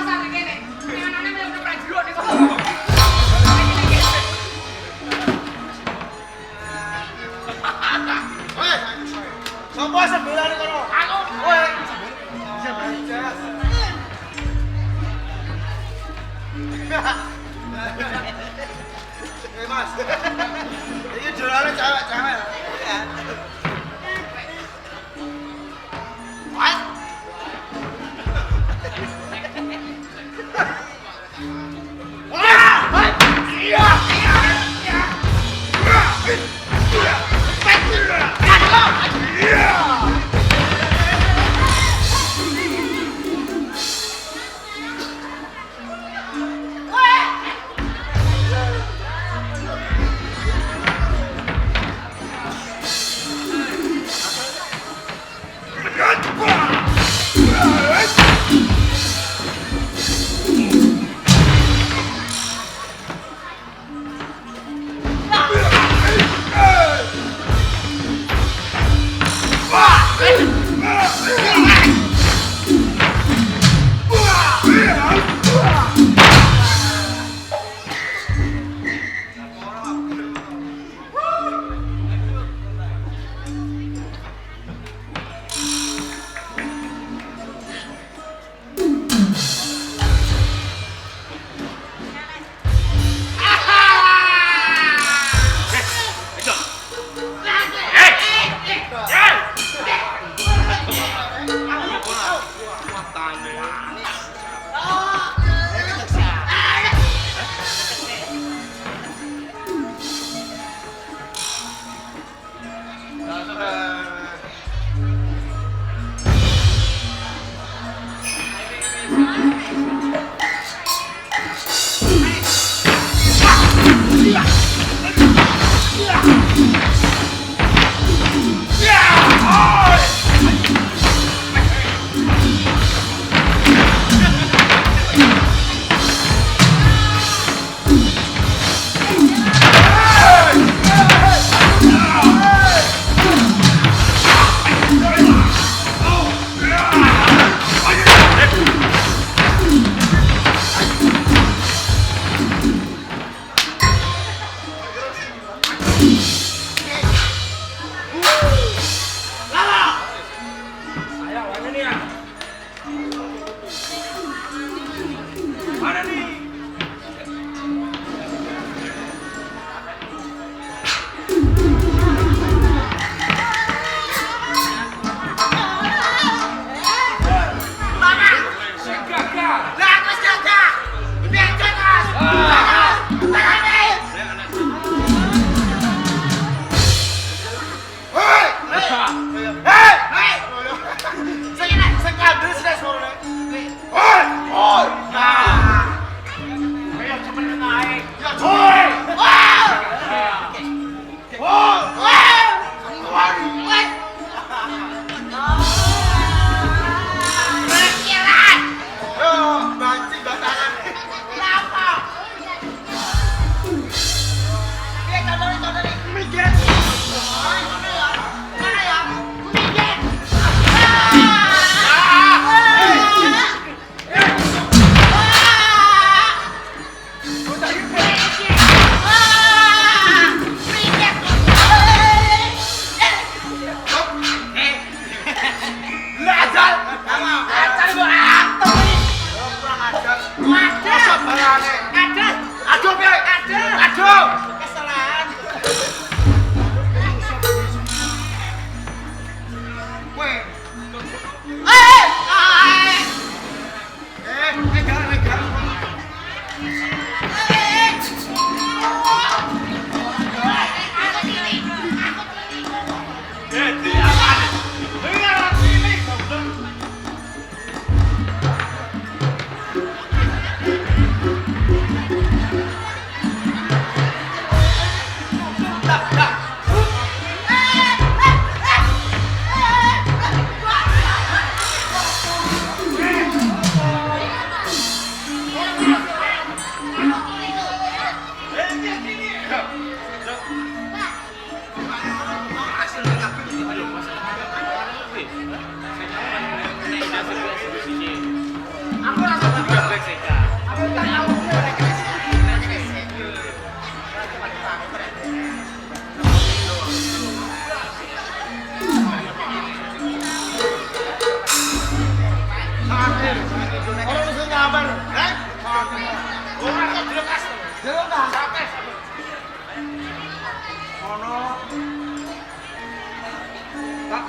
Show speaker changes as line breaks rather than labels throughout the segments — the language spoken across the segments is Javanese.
pasar iki kene. Ning anane kaya udah prajurit niku.
Sopo sebelane kono?
Aku.
Kowe. Bisa baca. Mas. Iki jualan cewek-cewek. What?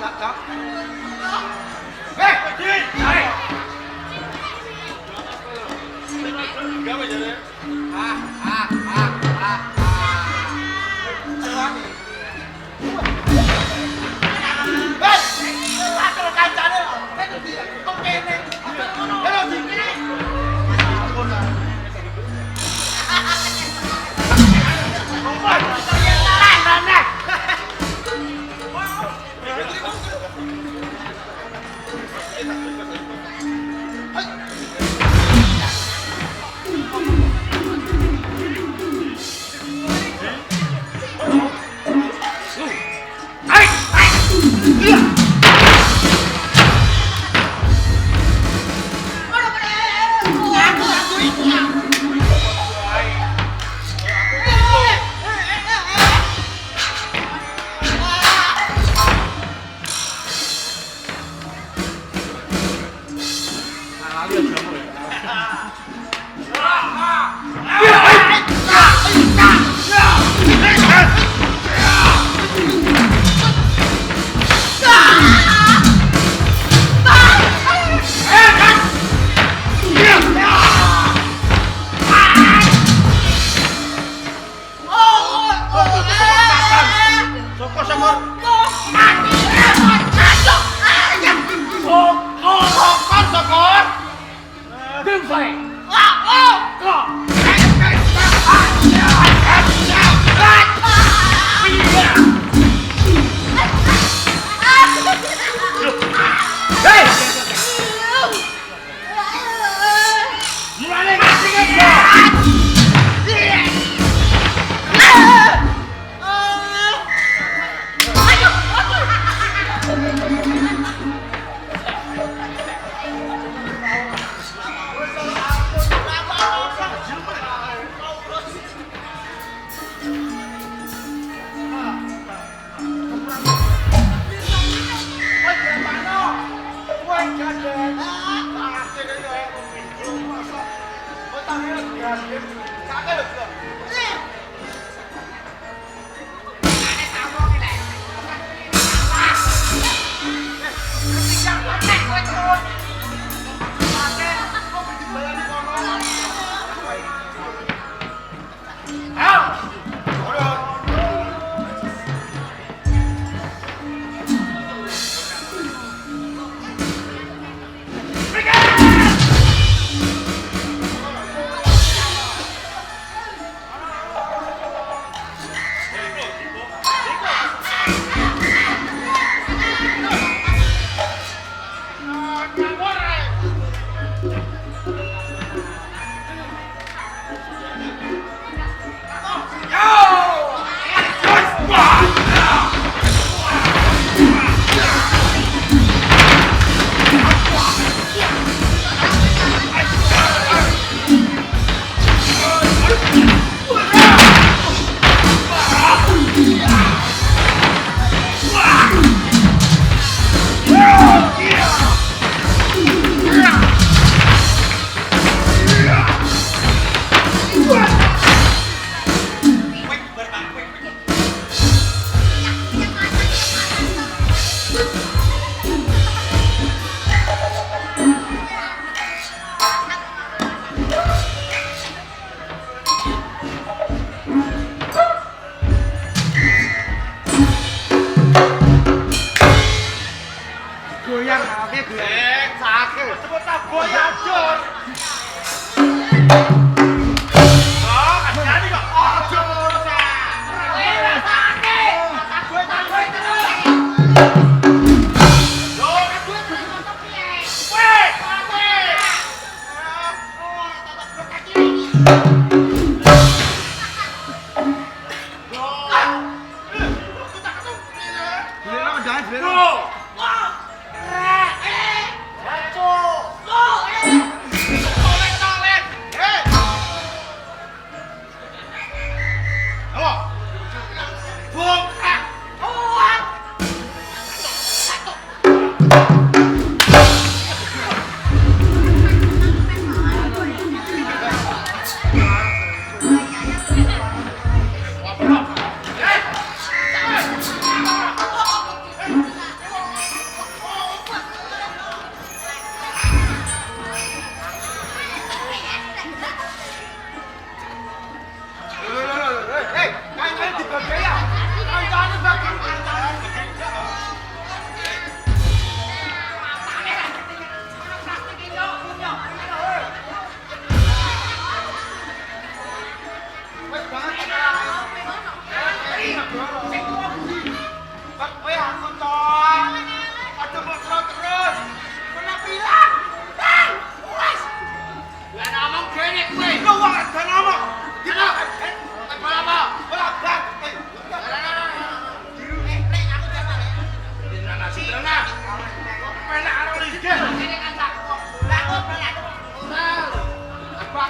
tak. Din. Hai. Gawe jare. Jangan ngomong. Kita. Apa? Bolak. Nasi tengah. Penak ana liga.
Ini kan tak. Lakut.
Apa?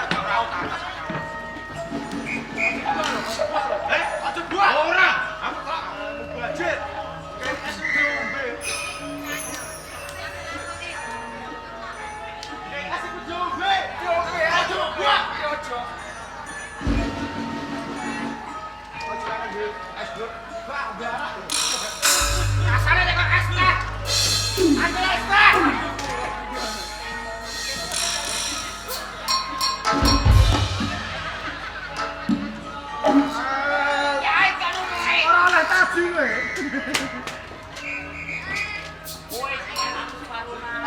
Kau tak. Aja buat. Ora. Budget.
Kasarnya kok es lah. Ambil es lah. Ya, ikan udah.
Ora oleh tadi kowe.
Woi, ikan aku separuh nah.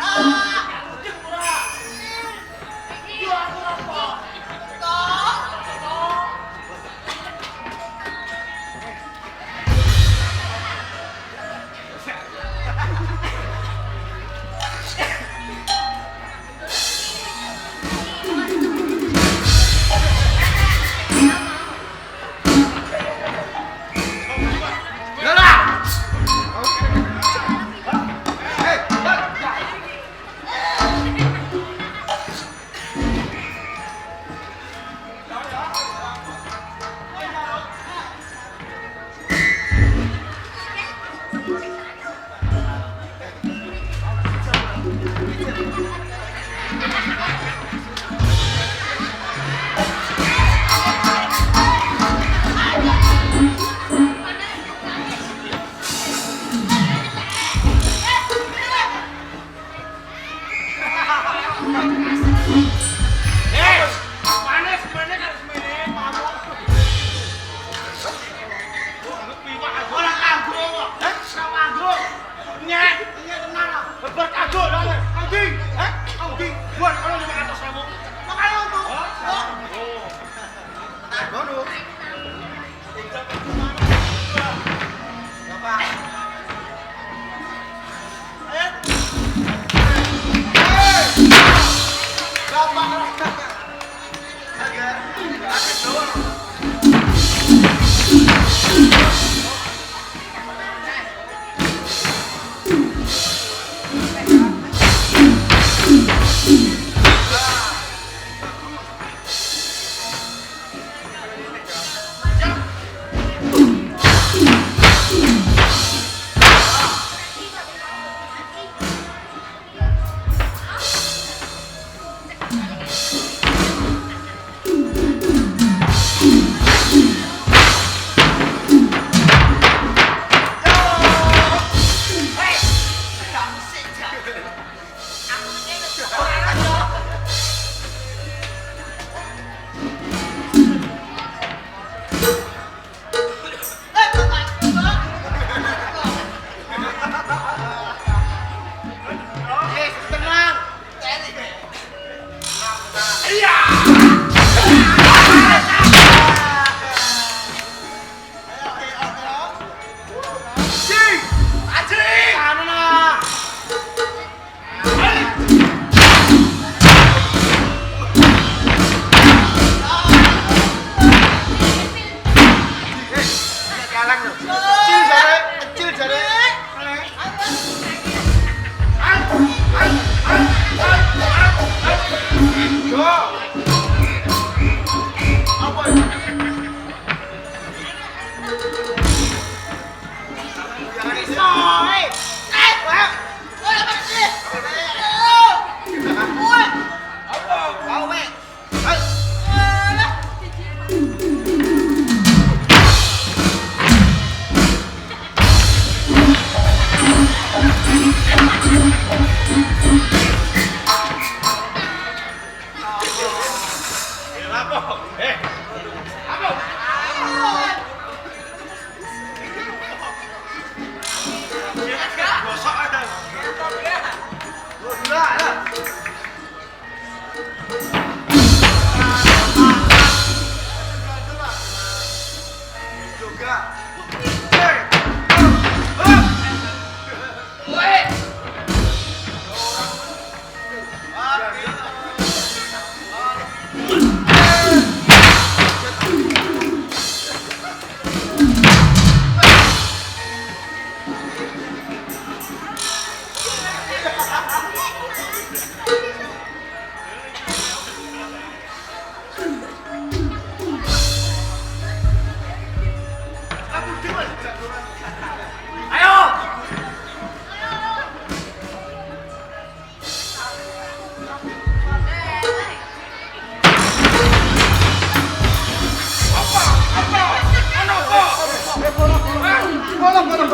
Kumpul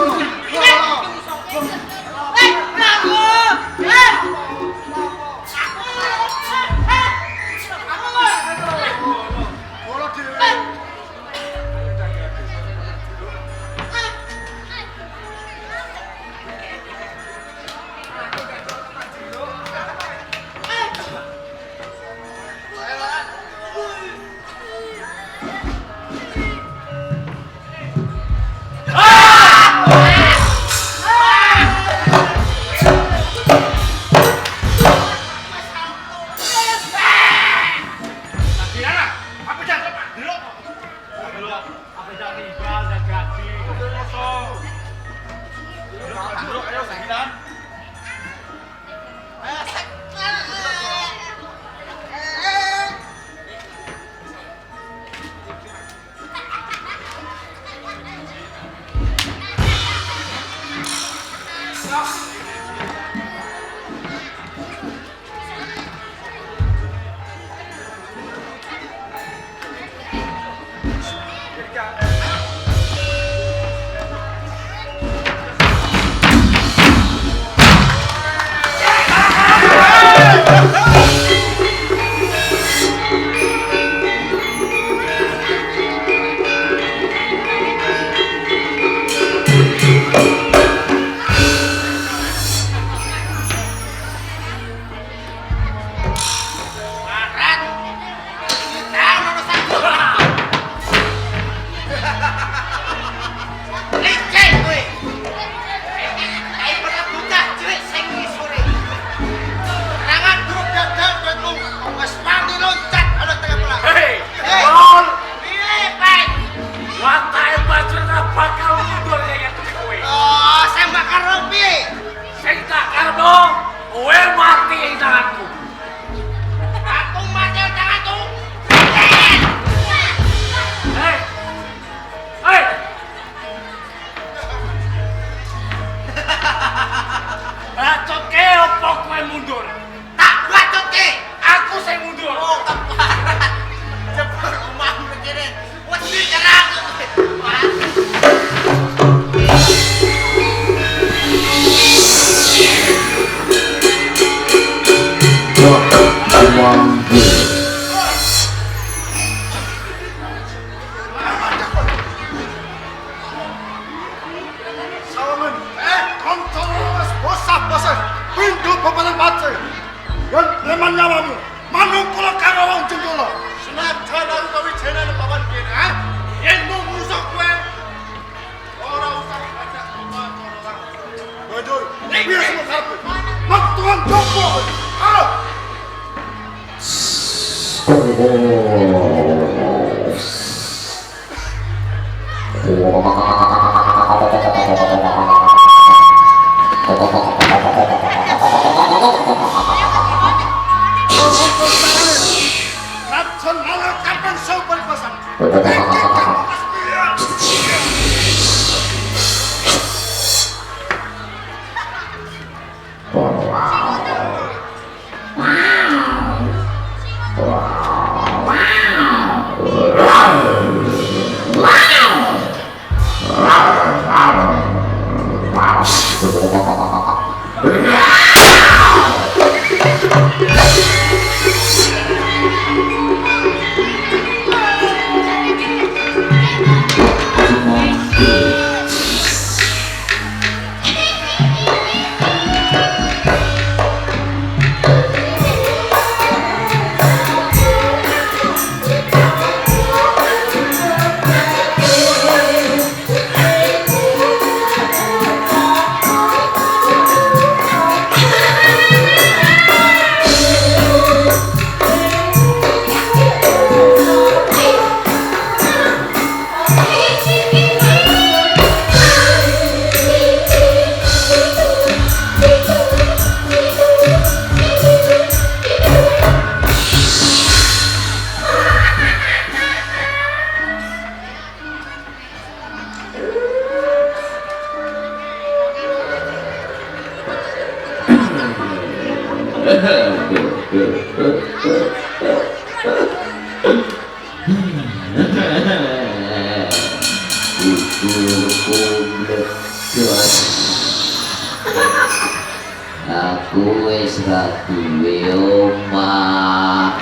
duwe omah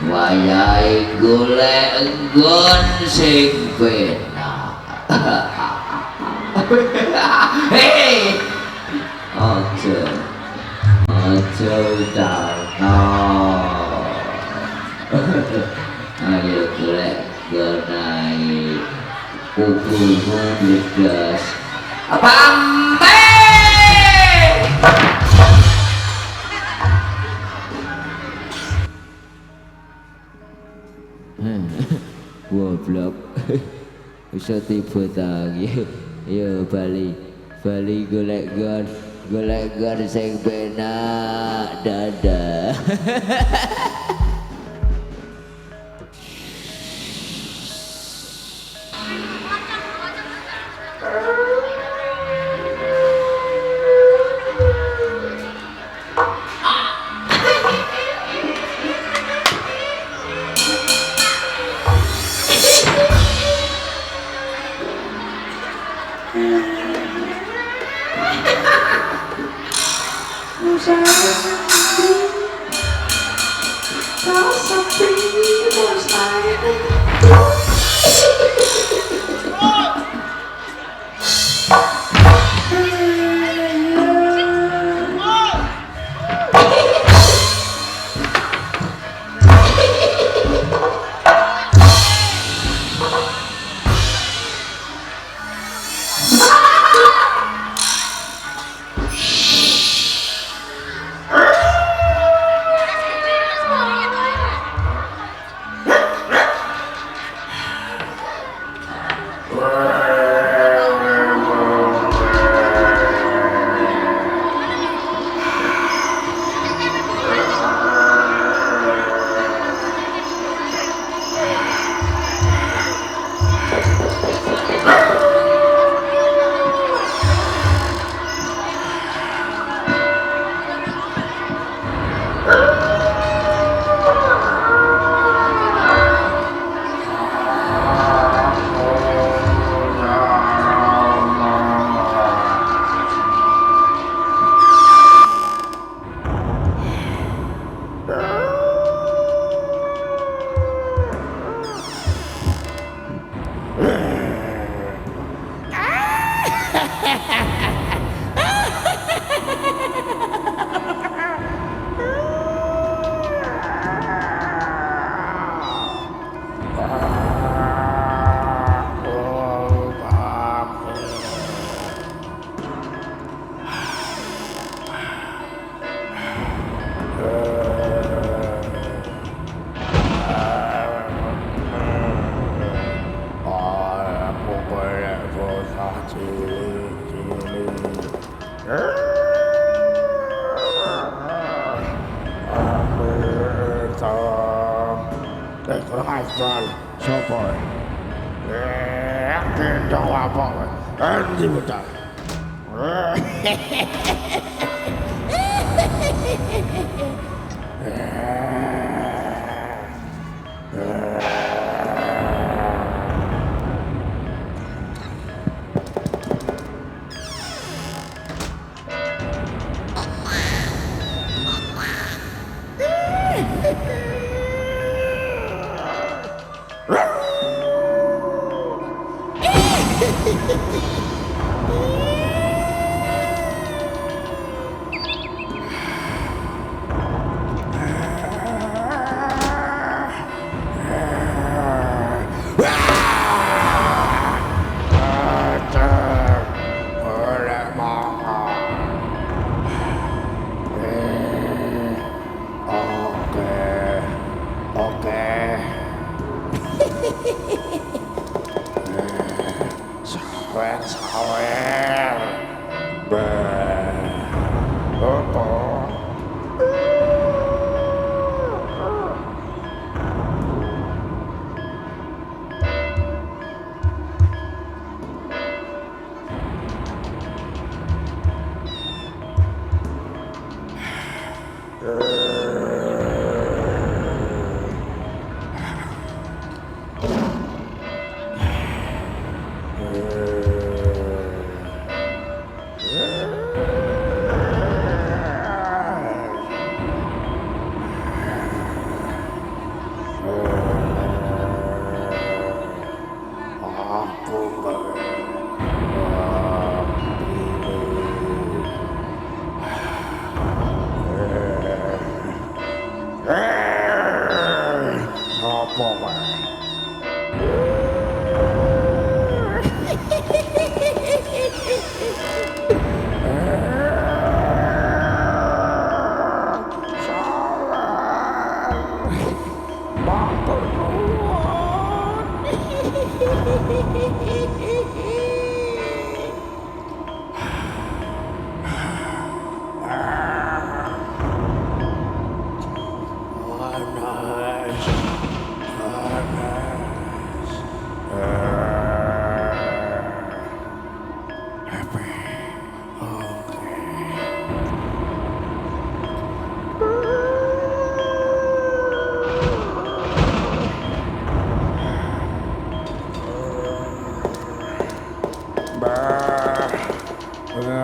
wayahe golek nggon sing penak. Hei aja utama ayo golek nggonai kukumu bledas Bambe. Goblok. Bisa tiba tangi. Yo bali golek gon sing penak dadah.
Sopo? Gendong apa? Endi bocah? matur nuwun.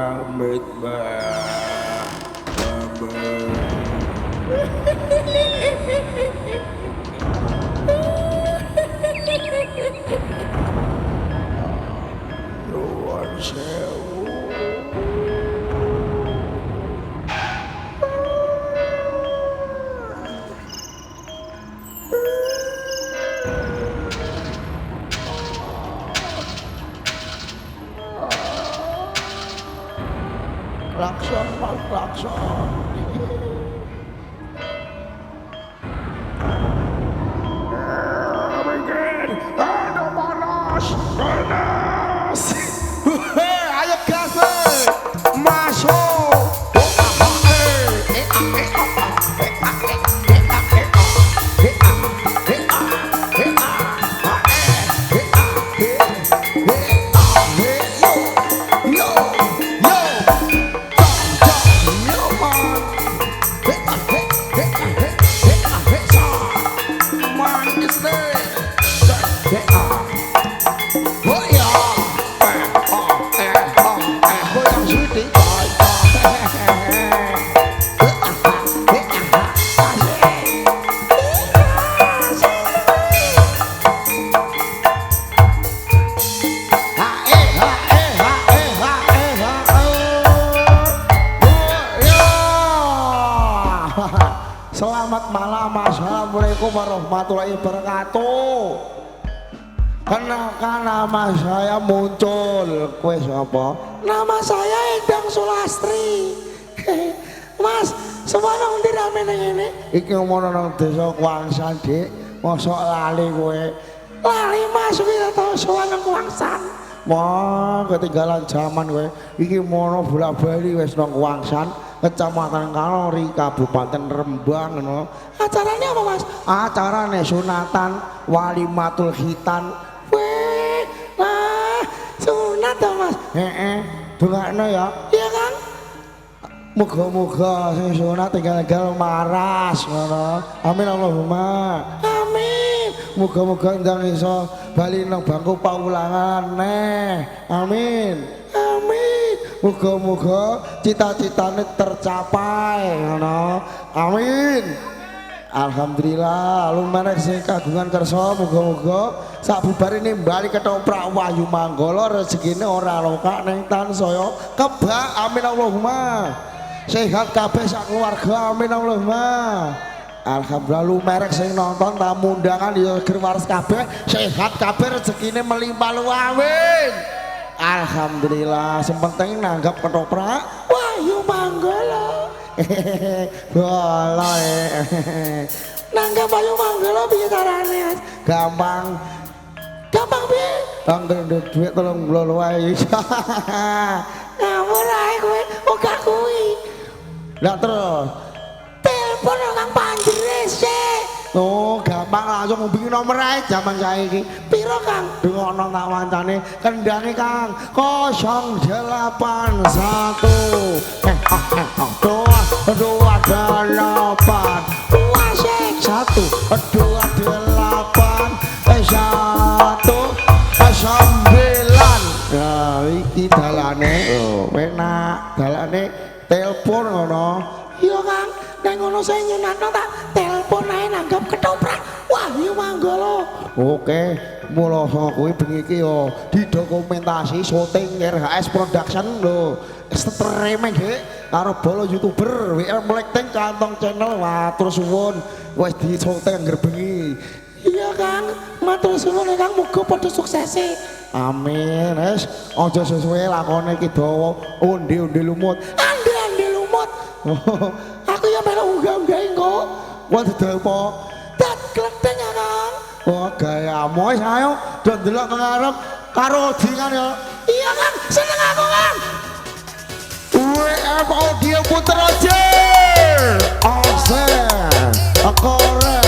Amit Nuwun sewu. Klakson Mas klakson. Aduh panas, panas. Ayo gas masuk. Selamat malam, assalamualaikum warahmatullahi wabarakatuh. Kenalkan nama saya muncul. Kue siapa? Nama saya Endang Sulastri. Mas, semuanya undi rame ini. Iki ngomong nang desa Kuangsan dik. Mosok lali kue. Lali mas, kita tahu semuanya Kuangsan. Wah, ketinggalan zaman kue. Iki mono bola bali wes nang Kuangsan. Kecamatan Kalori, Kabupaten Rembang, no. Acaranya apa mas? Acaranya sunatan walimatul khitan. Weh, nah, sunat ya mas? Dungakno ya? Iya kan? Moga-moga sing sunat tinggal maras, no. Amin Allahumma. Amin. Moga-moga ndang iso bali nang bangku paulangan neh. Amin. Amin. Moga-moga cita-citane tercapai, ngono. Amin. Alhamdulillah, lumayan sing kagungan kersa, moga-moga sabubarine bali ketoprak Wahyu Manggala rezekine ora lokak ning tansaya kebak. Amin Allahumma. Sehat kabeh sak keluarga. Amin Allahumma. Alhamdulillah lumerek sing nonton tamu undangan ya gerwares kabeh sehat kabeh rezekine melimpah luwih. Alhamdulillah, sepenting nanggap ketoprak Wahyu Manggala. Boleh. Nanggap Wahyu Manggala piye carane? Gampang. Gampang piye? Angger duit 30 wae. Ngawur ae kowe, ora kuwi. Lah terus telepon nang Panjeres sik. Oh, gampang langsung ngubungi nomor ae jaman saiki. Piro Kang? Dengono tak wancane kendhange Kang 081 Nah, iki dalane penak, dalane telepon ngono. Iya Kang, nek ngono saya nyunatno tak telepon ae nanggap ketoprak Wahyu Manggala. Oke, mula kuwi bengi iki yo didokumentasi syuting RHS Production lho. Streaming Dik karo bolo YouTuber WL Melekting Kantong Channel. Matur suwun wis disyuting angger bengi. Iya Kang, matur suwun Kang, muga padha sukses. Amin. Wis aja sesuai lakone iki dawa undi-undi lumut. Andi lumut. Aku ya melu unggah-unggah engko. Wah dadi apa? Dat klenteng Oh gayamu wis ayo do ndelok ngarep karo dingan ya. Iya kan, seneng aku kan. WF Audio Putra J. Osen, Koren.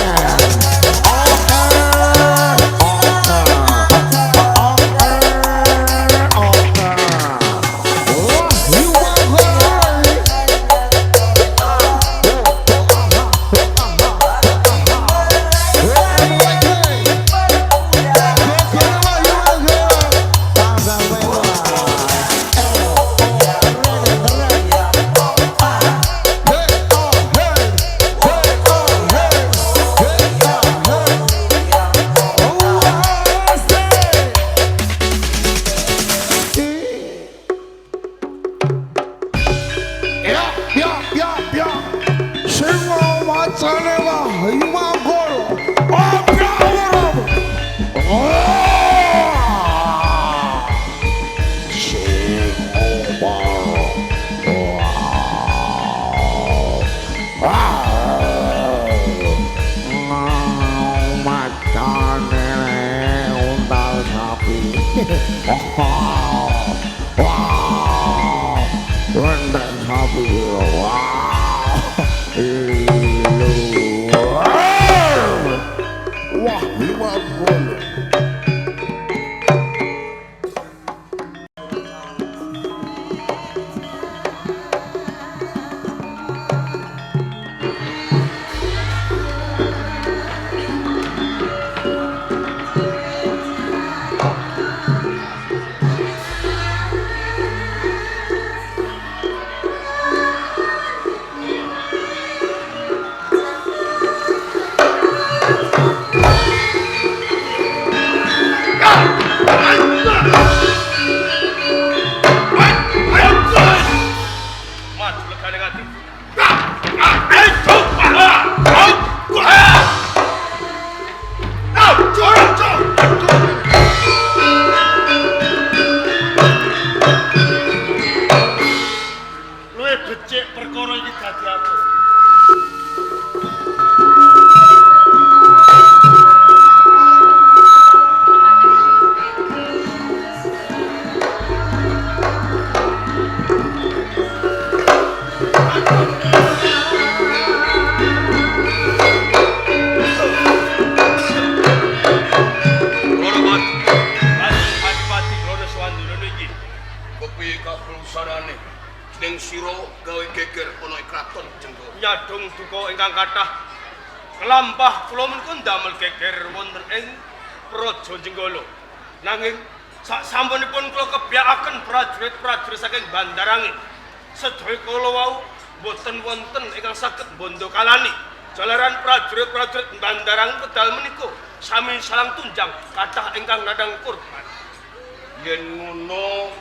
Nyadong duka ingkang kathah kelampah kula menika damel geger wonten ing Praja Jenggala. Nanging sak sampunipun kula kebyakaken prajurit-prajurit saking Bandarangin. Sedaya kula wau boten wonten ingkang saged bondo kalani. Jalaran prajurit-prajurit Bandarangin kedal menika sami salang tunjang kathah ingkang nadang kurban. Yen ngono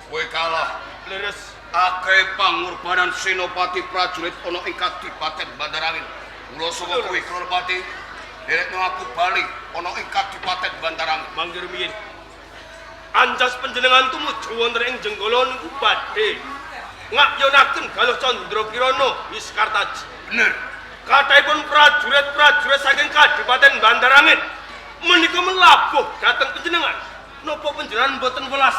kowe kalah. Leres akeh pangorbanan senopati prajurit ana ing Kadipaten Bandarangin. Kula saka kowe Kronopati derekno aku bali ana ing Kadipaten Bandarangin. Mangger rumiyin. Anjas panjenengan tumuju wonten ing Jenggala niku badhe ngayunaken Galuh Candrakirana Wiskartaji. Bener. Kathahipun prajurit-prajurit saking Kadipaten Bandarangin menika melabuh dhateng panjenengan. Napa panjenengan boten welas?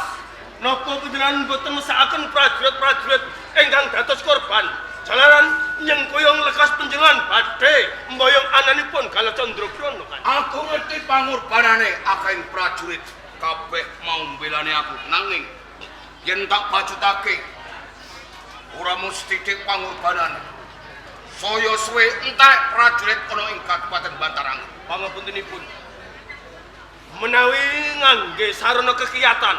Napa panjenengan boten mesakaken prajurit-prajurit ingkang dados korban? Jalaran nyengkuyung lekas panjenengan badhe mboyong ananipun Galuh Candrakirana kan. Aku ngerti pangorbanane akeh prajurit kabeh mau mbelani aku. Nanging yen tak bajutake ora mesti dik pangorbanan. Saya suwe entek prajurit ana ing Kadipaten Bandarangin. Pangapuntenipun. Menawi ngangge sarana kekiyatan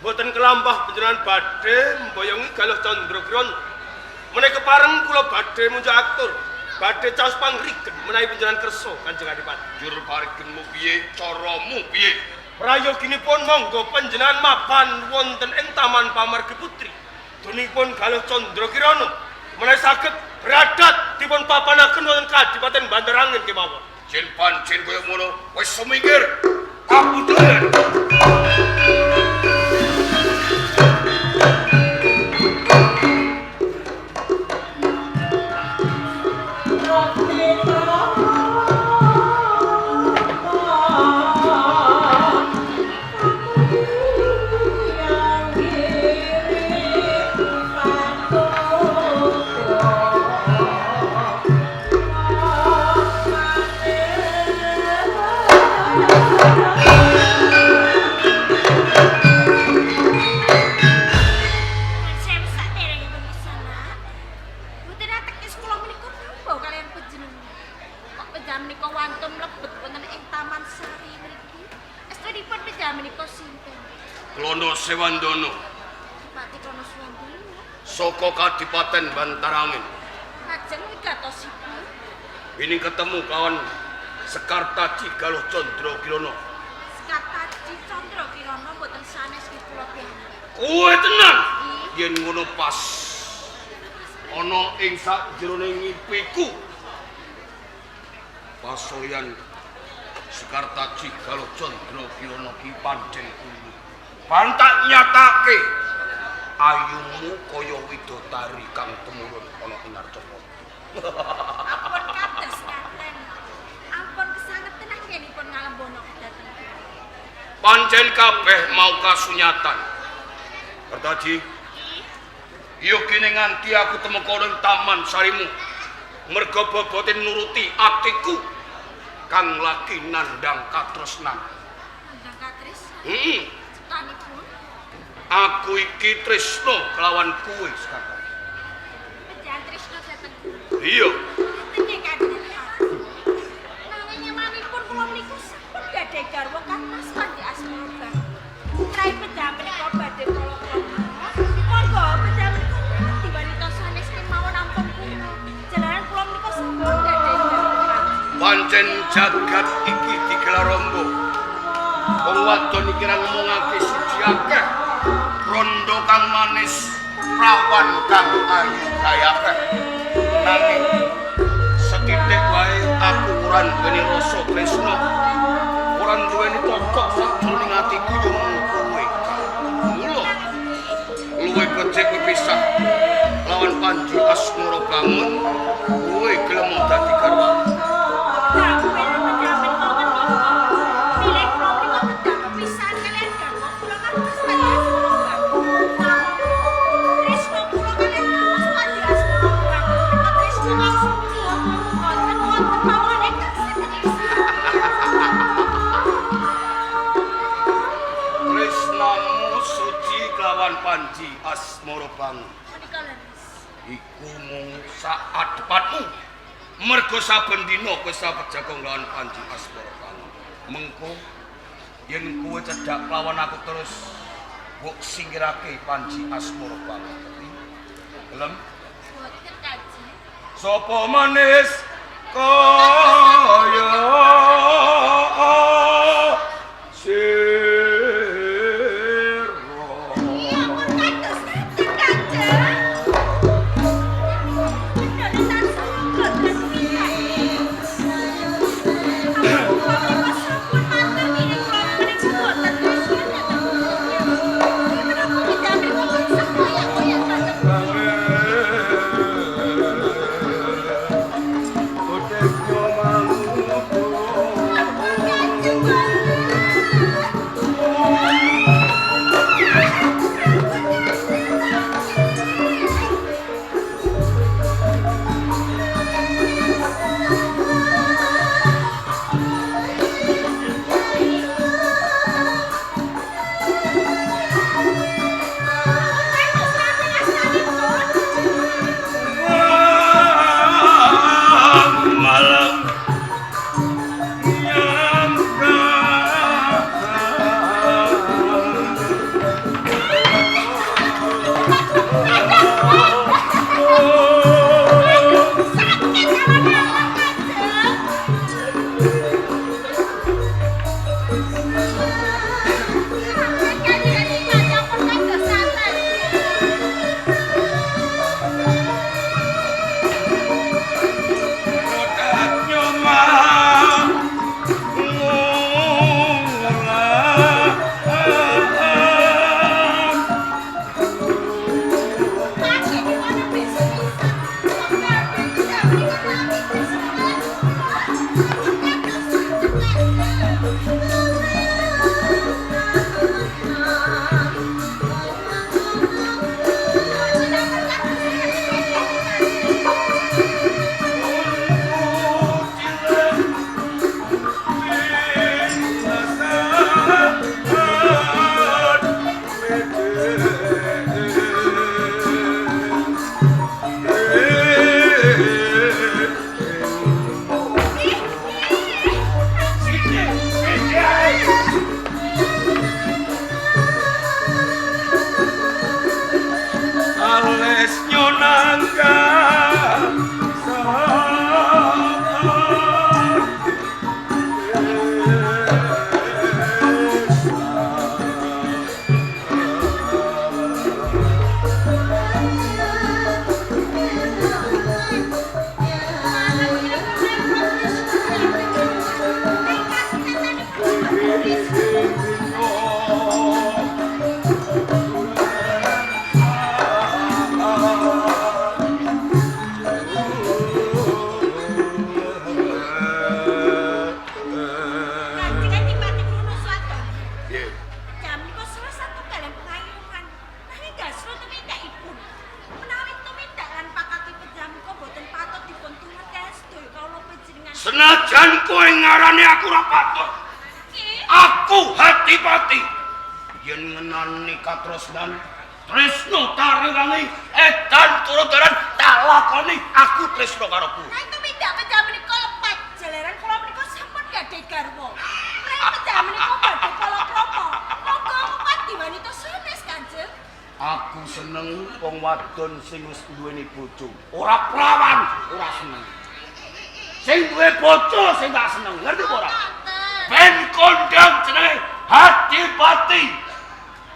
boten kelampah panjenengan badhe mboyongi Galuh Candrakirana. Menika pareng kula badhe munjuk atur, badhe caos pangrigen menawi panjenengan kersa Kanjeng Adipati. Jur parigenmu piye, caramu piye? Prayoginipun monggo panjenengan mapan wonten ing Taman Pamargi Putri. Dunipun Galuh Candrakirana menawi saged beradat dipun papanaken wonten Kadipaten Bandarangin kemawon. Jen pancen kaya ngono wis sumingkir. Kapundhut.
bedhah menika wantun mlebet wonten ing Taman Sari mriki. Estrinipun bedhah menika sinten?
Klono Sewandana
Pati Kono Swandana.
saka Kadipaten Bantarangin.
Lajeng wigatosipun
Ini ketemu kawan Sekartaji Galuh Candra Kirana.
Sekataji Candra Kirana mboten sanes ki kula piyambak.
Kowe tenan yen ngono pas ana ing sakjroning ngipiku pasolyan Sekartaji Galuh Candra Kirana ki pancen kuwi pantak nyatake ayumu kaya widodari kang temurun ana ing Arjuna.
Ampun kados ngaten. Ampun kesangeten anggenipun ngalembono dhateng kula.
Pancen kabeh mau kasunyatan. Kartaji, yo kene nganti aku temeka ning Taman Sarimu. Merga bobote nuruti atiku kang lagi nandhang katresnan.
Nandhang katris. Cetanipun
Aku iki tresno kelawan kowe sekarang.
Bedhah tresna dhateng kula.
Iya,
Nggih Kanjeng Pati. Nanging nyamanipun kula menika sampun gadhah garwa kang Mas Pandhi Asmara Bang. Trai bedhah menika badhe kala monggo bedhah menika ngerti wanita sanes kemawon ampun kula. Jalaran kula menika sampun gadhah garwa.
pancen jagat iki digelar rombo. Wong wadon iki ra ngomongake siji akeh. Rondo kang manis, rawan kang ayu kaya akeh. Nanging setitik wae aku ora duweni rasa tresna. Ora duweni cocok sakjroning atiku yo mung kowe. Mula luwih becik pisah lawan Panji Asmara Bangun. Kowe gelem dadi garwaku. Panji Asmara Bangun. Iku mung saadepatmu. Merga saben dina kowe saged jaga nglawan Panji Asmara Bangun. Mengko yen kowe cedhak lawan aku terus mbok singkirake Panji Asmara Bangun. Gelem?
Boten Kaji.
Sapa manis kaya Senajan kowe ngarani aku ora patut. Aku hati-hati. Yen ngenani katresnan tresno tarirani edan turutan tak lakoni aku tresno karo kowe.
Nek tumindak menjam menika lepat jeleran kula menika sampun gadhe garwa. Nek menjam menika badhe kala krama. Monggo pati wanita sanes Kanjeng.
Aku seneng wong wadon sing wis duweni bojo. Ora prawan, ora seneng. Sing duwe bojo sing tak seneng, ngerti apa ora? Ben kondang jenenge Hati-Pati.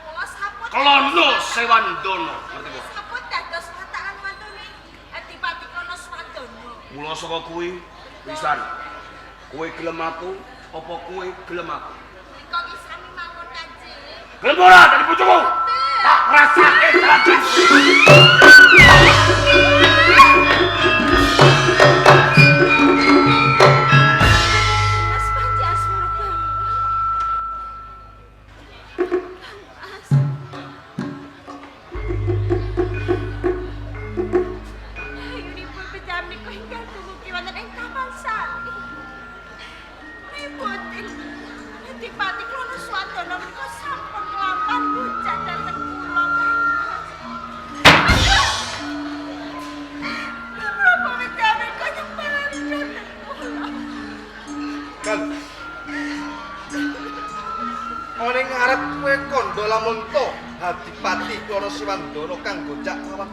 Kula sampun
Klono Sewandono, ngerti apa?
sampun dados matakan wantune Hati-Pati Klono Sewandono.
Mula saka kuwi pisan. Kowe gelem aku apa kowe gelem aku?
Menika ki sami mawon Kanjeng.
Gelem ora dadi bojoku? Tak rasake tenan.
Mas Panji asmara banget. Mas. Ayunipun penjam niku ingkang dumugi wonten ing Taman Sari. Ributin Hati-Pati Klono Sewandono menika sampun kelapan hujan dhateng kula. Berapa penjam niku nyepelani dhateng kula.
Kan. Ana ing ngarep kowe kandha lamun to Hati-Pati Klono Sewandono kang gojak awak.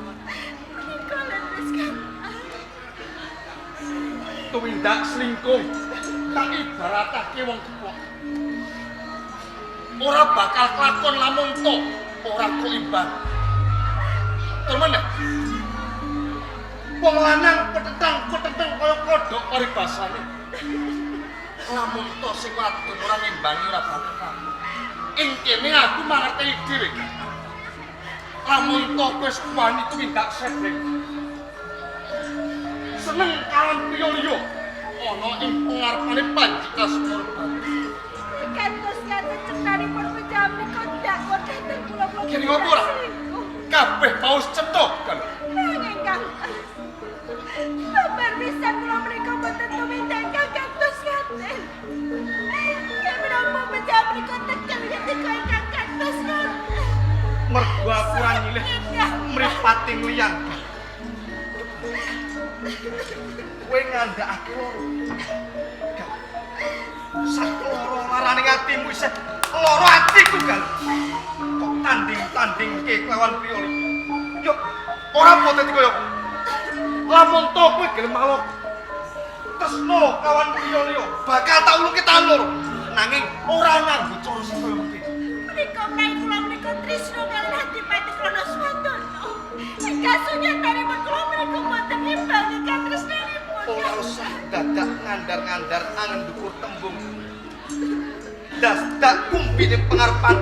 Menika leres kan.
Tumindak selingkuh tak ibaratake wong kepok. Ora bakal kelakon lamun to ora keimbang. Termeneh. Wong lanang petentang kaya kodhok paribasane. Lamun to sing wadon ora ngimbangi ora bakal. Ing kene aku mangerteni dhewe. Lamun to wis wani tumindak sedhek. Seneng kawan liya-liya ana ing pengarepane Panji Asmara.
Kados-kados cendanipun penjam niku ndak wonten kula-kula.
Kene ngopo ora? Kabeh paus cetok kan.
Nanging Kang. Sabar pisan kula menika boten tumindak kados ngaten. Yen menapa penjam niku tekel ketika ingkang kados ngaten.
Mergo aku ora nyilih mripate liyan. Kowe ngandhakake loro. Sak loro larane atimu isih loro atiku kan. Kok tanding-tandingke kelawan priya. Yo ora apa dadi koyo lamun to kowe gelem malok. Tresno kawan priya liya bakal tak uluke taun loro. Nanging ora nganggo cara sing koyo kuwi.
Menika menawi kula menika tresno kaliyan Hati-Pati Klono Sewandono. Kasunya daripun kula menika boten nimbangi katresnanipun.
Ora usah dadak ngandar-ngandar angen ndukur tembung. Dasdak kumpine pengarepan.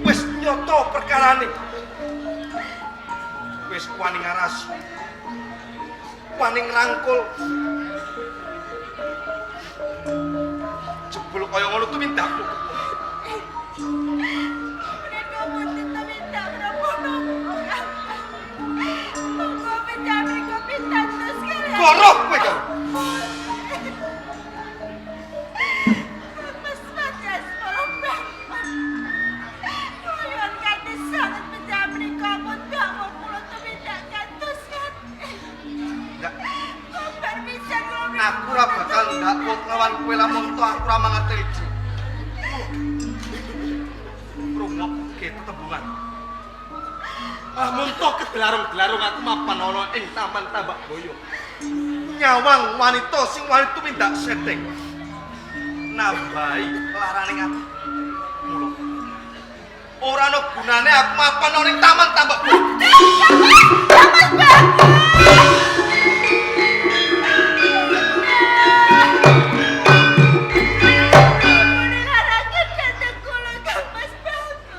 Wis nyoto perkarane. Wis wani ngaras. Wani ngrangkul. Jebul kaya ngono tumindakku.
Menika boten tumindak menapa-napa. Monggo penjam niku pitados kaliyan.
Goroh kowe karo.
Mas Panji asmara banget. Kuyuan kados sanget penjam menika mun damel kula tumindak kados ngaten.
Enggak,
Sabar pisan kula menika.
aku ora bakal ndak kok lawan kowe lamun to aku ora mangerti iki. Rungokke tetembungan. Lamun to kedelarung-delarung aku mapan ana ing Taman Tambak Boyo. Nyawang wanita sing wani tumindak setting. Nambahi laraning ati. Mula ora ana gunane aku mapan ana ing Taman Tambak Boyo.
Menarangkan datang kula Kang Mas Bagus.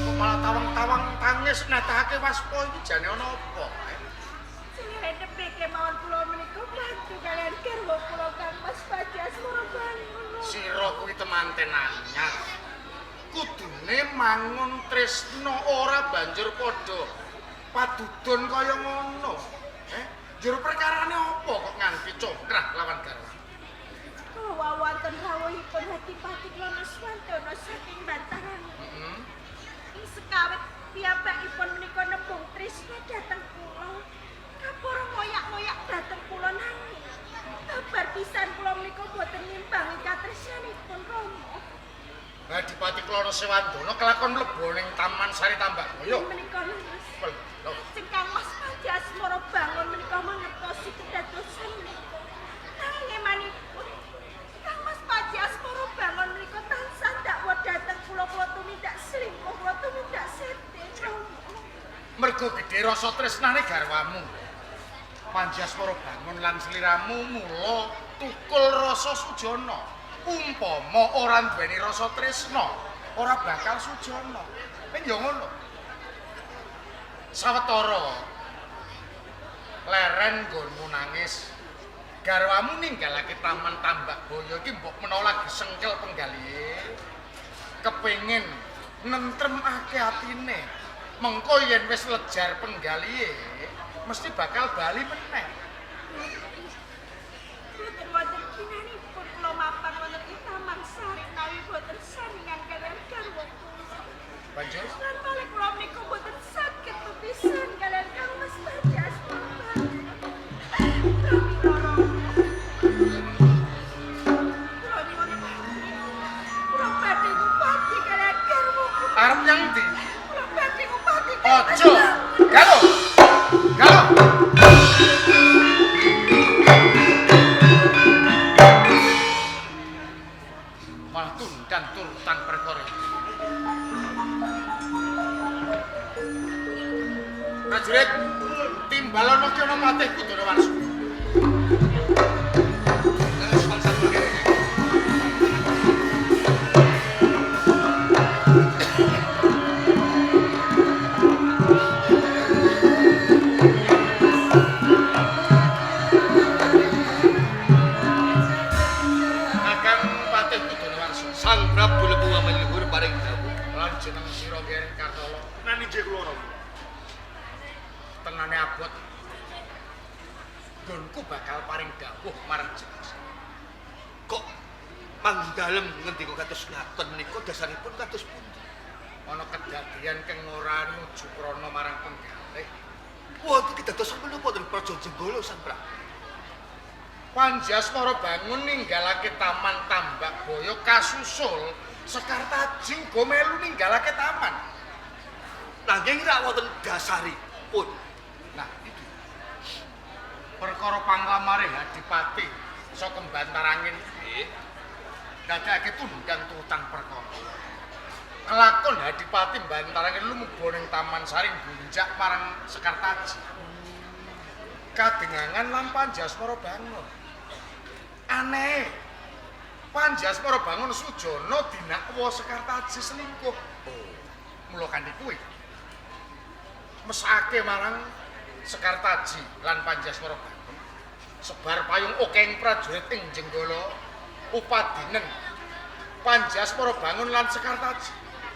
Kok malah tawang-tawang tangis netake waspa iki jane ana apa?
Sing redep kemawon kula menika bantu kalian garwa kula Kang Mas Bagus.
kuwi temanten anyar. Kudune mangun tresno ora banjur padha padudon kaya ngono. Jero perkarane apa kok nganti congkrah lawan garwa?
Bahwa wonten rawuhipun Adipati Klono Swantana saking Bantaran. Ing sekawit piyambakipun menika nembung tresna dhateng kula. Kapara moyak-moyak dhateng kula nanging kabar pisan kula menika boten ngimbangi katresnanipun Rama.
Adipati Klono Swantana kelakon mlebu ning Taman Sari Tambakboyo.
Menika leres.
Lho,
Cengkang Mas Panji Asmara bangun menika mangertosi kedadosan menika. Nanging manipun Kang Mas Panji Asmara bangun menika tansah dakwa dhateng kula tumindak selingkuh, kula tumindak sete.
mergo gedhe rasa tresnane garwamu. Panji Asmara bangun lan sliramu mula tukul rasa sujana. Umpama ora nduweni rasa tresna, ora bakal sujana. Ning ya ngono. Sawetara leren nggonmu nangis. Garwamu ninggalake Taman Tambakboyo iki mbok menawa lagi sengkel penggalihe. Kepengin nentremake atine. Mengko yen wis lejar penggalihe, mesti bakal bali meneh.
Boten wonten kinanipun kula mapan wonten ing Taman Sari menawi boten saringan kaliyan garwa kula.
Banjur
Lan malih kula menika boten saged pepisan kaliyan Kang Mas Panji Asmara. Kula badhe ngupati kaliyan garwa kula.
arep nyang ndi?
Kula badhe ngupati.
Ojo. Galo. Galo. Malah tundan turutan perkara. Prajurit, timbalono ki ana matih Kudara Warsa.
Sang Prabu Lebu Aman Luhur paring dawuh.
Lan jeneng sira Ger Kartolo.
Nani je kula Rama.
Tenane abot. Gonku bakal paring dawuh marang jeneng.
Kok mangdalem ngendika kados ngaten menika dasanipun kados pundi?
Ana kedadian kang ora nuju krana marang penggalih.
Wah, iki dadosan menapa ten Praja Jenggala Sang Prabu?
Panji Asmara bangun ninggalake Taman Tambakboyo kasusul Sekar Taji uga melu ninggalake taman.
Nanging rak wonten dasaripun.
Nah, iki perkara panglamare Adipati saka Bantarangin
Nggih.
dadekake tundang tutang perkara. Kelakon Adipati Bantarangin lumubu ning Taman Sari bunjak marang Sekar Taji. Kadengangan lan Panji Asmara bangun. Aneh. Panji Asmara bangun sujana dinakwa Sekar Taji selingkuh. Mula kanthi kuwi mesake marang Sekar Taji lan Panji Asmara bangun sebar payung okeng prajurit ing Jenggala upadinen Panji Asmara bangun lan Sekar Taji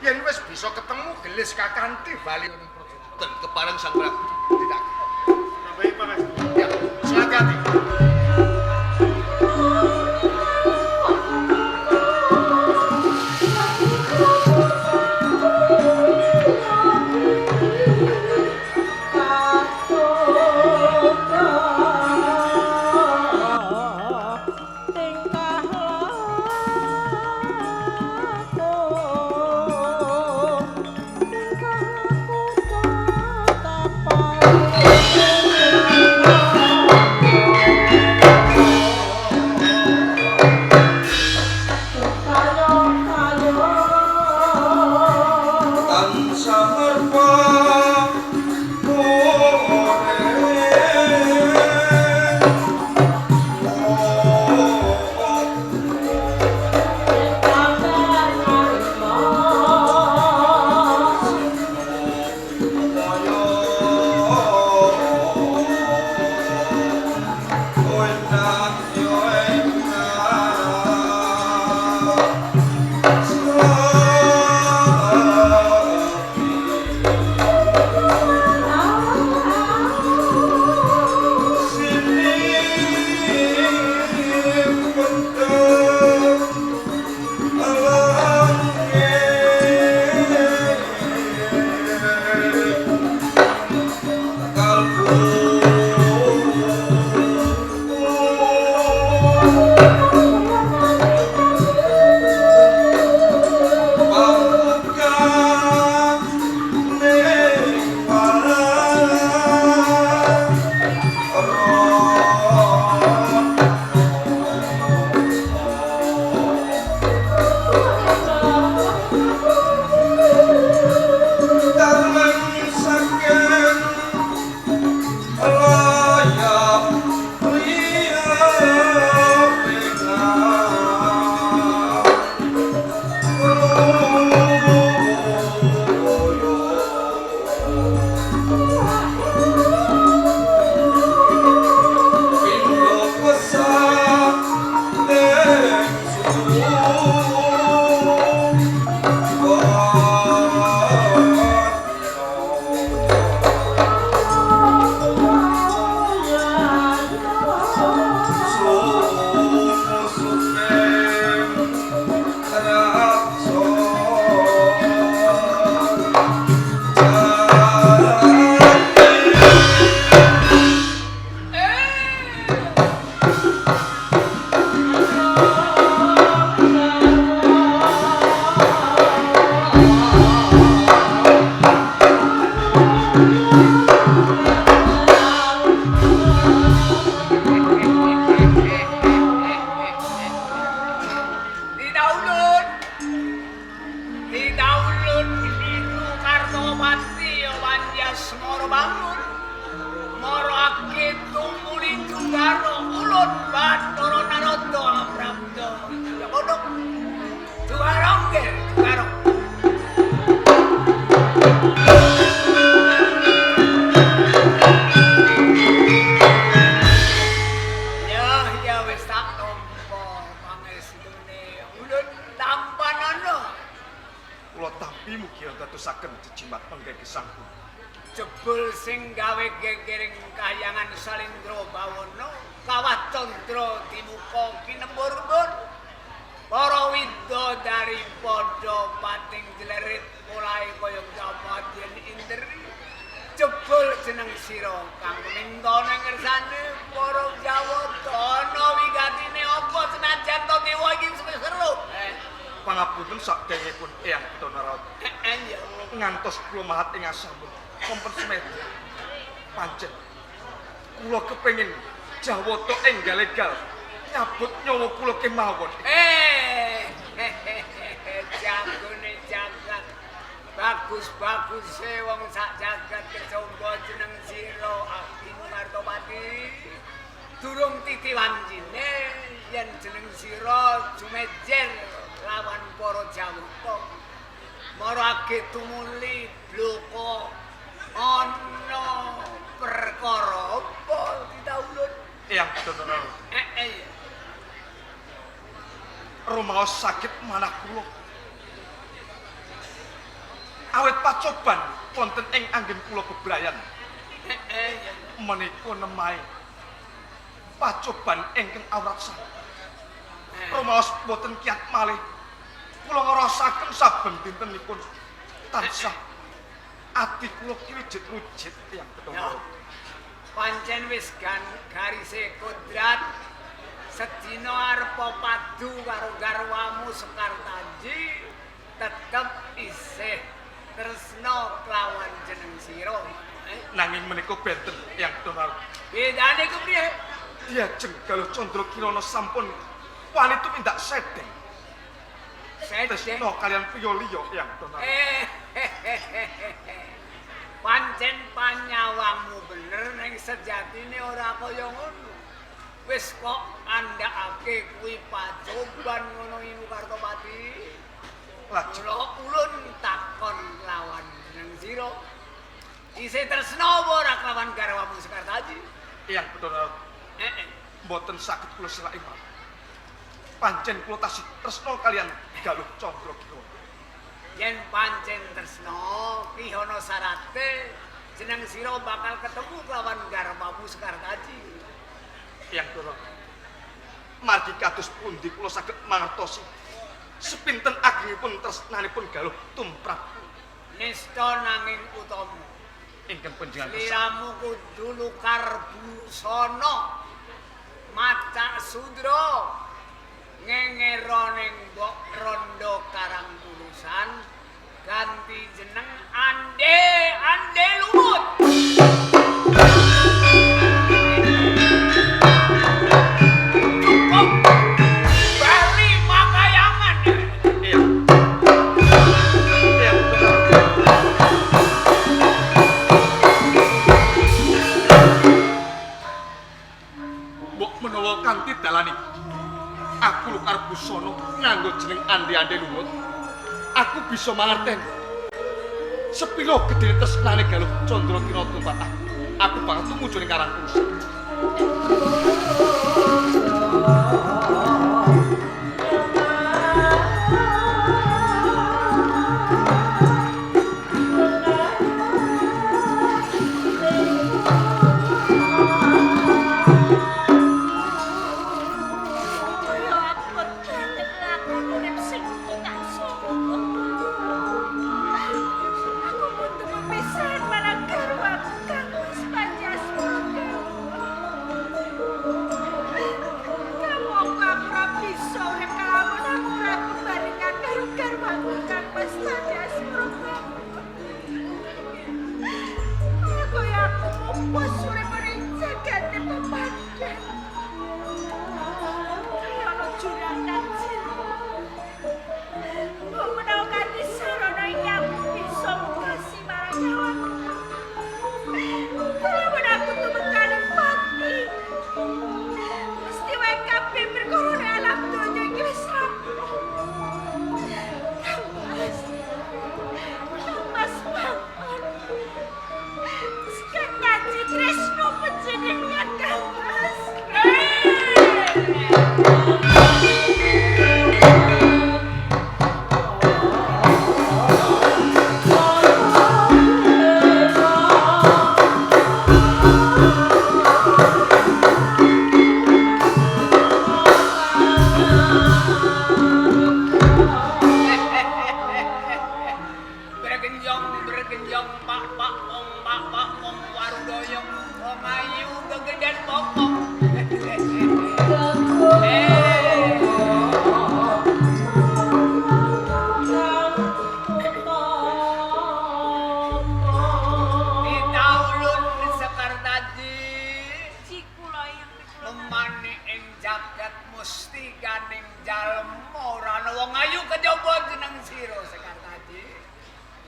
yen wis bisa ketemu gelis kakanthi bali ning praja.
Ten kepareng Sang Prabu.
Tidak.
Baik, Mas.
Ya, hati-hati.
Tingkah laku
asmara bangun marake tumuli tunggaro ulun Bathara Narada Prapta ya kodok tuwarong ger tuwarong ya wis tak tampa pangestune ulun tampanana
Kula tampi mugi dadosaken jejimat penggegesangku.
jebul sing gawe gegering kahyangan Salendra Bawana kawat candra timuka kinembur-embur para widodari padha pating jlerit mulai kaya jamadyan indri jebul jeneng sira kang minta nang ngersane para Jawata ana wigatine apa senajan to dewa iki wis seru
Pangapunten sakdengipun Eyang Bathara
iya
ngantos kula mahat ing asamun sampun semedi. Pancen kula kepengin Jawata enggal-enggal nyabut nyawa kula kemawon.
Jagone jagat bagus-bagus wong sak jagat kecomba jeneng sira Abdi Martopati durung titiwanjine yen jeneng sira jumejer lawan para Jawata marake tumuli bloko ana perkara apa ditaulun
Eyang Bathara
iya
rumaos sakit manah kula. Awit pacoban wonten ing anggen kula bebrayan. Menika nemahe pacoban ingkang awrat sah. Rumaos boten kiat malih. Kula ngrasaken saben dintenipun tansah ati kula kiwijit-wijit Eyang Bathara.
Pancen wis garise kodrat sedina arep padu karo garwamu Sekartaji tetep isih tresna kelawan jeneng sira.
Nanging menika benten Eyang Bathara.
Bedane kepriye?
Diajeng Galuh Candra Kirana sampun wani tumindak sedeng.
Sedeng
Tresna kaliyan priya liya Eyang Bathara.
Pancen panyawamu bener ning sejatine ora kaya ngono. Wis kok andhakake kuwi pacoban ngono Inu Kartopati.
Lajeng
Ulun takon lawan jeneng sira. Isih tresna apa ora lawan garwamu Sekartaji?
Eyang Bathara mboten saged kula selaki malih. Pancen kula tasih tresna kaliyan Galuh Candra Kirana.
Yen pancen tresna pihana sarate jeneng sira bakal ketemu lawan garwamu Sekartaji.
Eyang Bathara margi kados pundi kula saged mangertosi sepinten agengipun tresnanipun Galuh tumrap
Nista nanging utama
ingkang panjenengan
sliramu kudu lukar busana macak sudra ngengero ning mbok rondo karang tulusan ganti jeneng Ande Lumut. Cukup bali makayangan.
Iya. Iya, Bathara. Mbok menawa kanthi dalane aku lukar busana nganggo jeneng Ande Lumut. Aku bisa mangerteni sepilo gedhe tresnane Galuh Candra Kirana tumpatah. Aku bakal tumuju ning karang tulusan.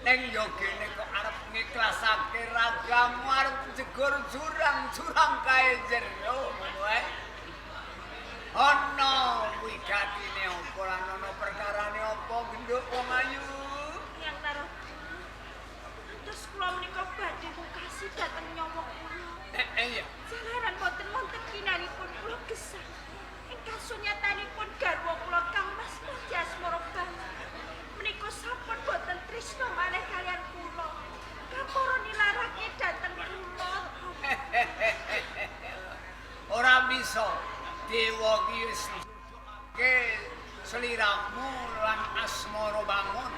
Neng yogene kok arep ngiklasake ragamu arep jegur jurang kae jero ngono ae. Ana wigatine apa lan ana perkarane apa genduk wong ayu.
Yang taruh. Terus kula menika badhe mungkasi dhateng nyawa kula.
Iya.
Jalaran boten wonten kinanipun kula gesah. Ingkang sunyatanipun garwa kula Kang Mas Panji asmara banget. Menika sampun boten tresna malih kalian kula. Kapara nilarake dhateng kula.
Ora bisa dewa ki wis ke seliramu lan asmara bangun.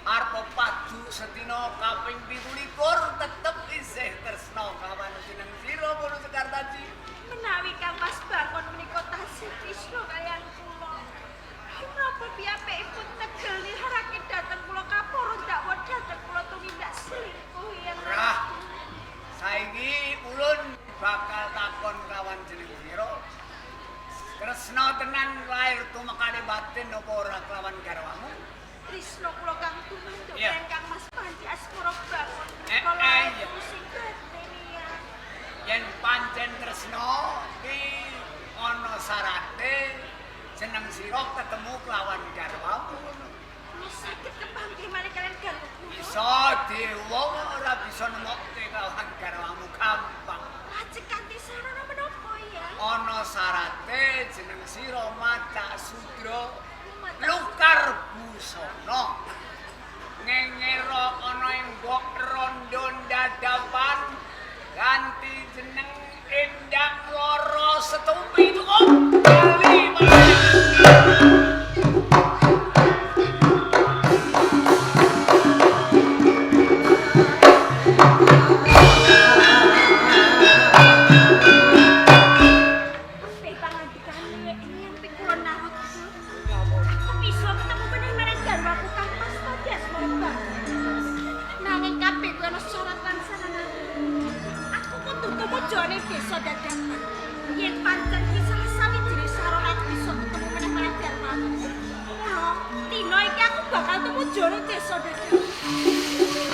Arep padu sedina kaping 27 tetep isih tresna kawan jeneng sira Bono Sekartaji.
Menawi Kang Mas bangun menika tasih tresna kalian kula. Menapa piyambakipun tegel nilarake dhateng kula kapara dakwa dhateng kula tumindak selingkuh yang
Rah. Saiki ulun bakal takon kawan jeneng sira. Tresna tenan lair tumekane batin apa ora kelawan garwamu?
tresna kula Kang tumanduk
Iya.
Kang Mas Panji asmara bangun.
Eh,
Kala
iya.
pusing batin ya.
Yen pancen tresna ki ana sarate jeneng sira ketemu kelawan garwamu.
Kula saged kepanggih malih kalian garwa kula.
Bisa dewa ora bisa nemokke kelawan garwamu gampang.
Lajeng kanthi sarana menapa ya?
Ana sarate jeneng sira Maca Sudra Lukar Busana. Ngengero ana ing mbok rondo dadapan ganti jeneng Endang Loro Setumpi itu kok bali maneh.
Apik pangandikane yen kula narut. Kok bisa ketemu meneh marang garwaku Kang Mas Panji asmara bangun. Nanging kabeh kuwi ana syarat lan sarana. Aku kudu tumuju ning desa dadakan. Yen pancen ki salah sawijining sarana aku bisa ketemu meneh marang garwaku. Mula dina iki aku bakal tumuju ning desa dadakan.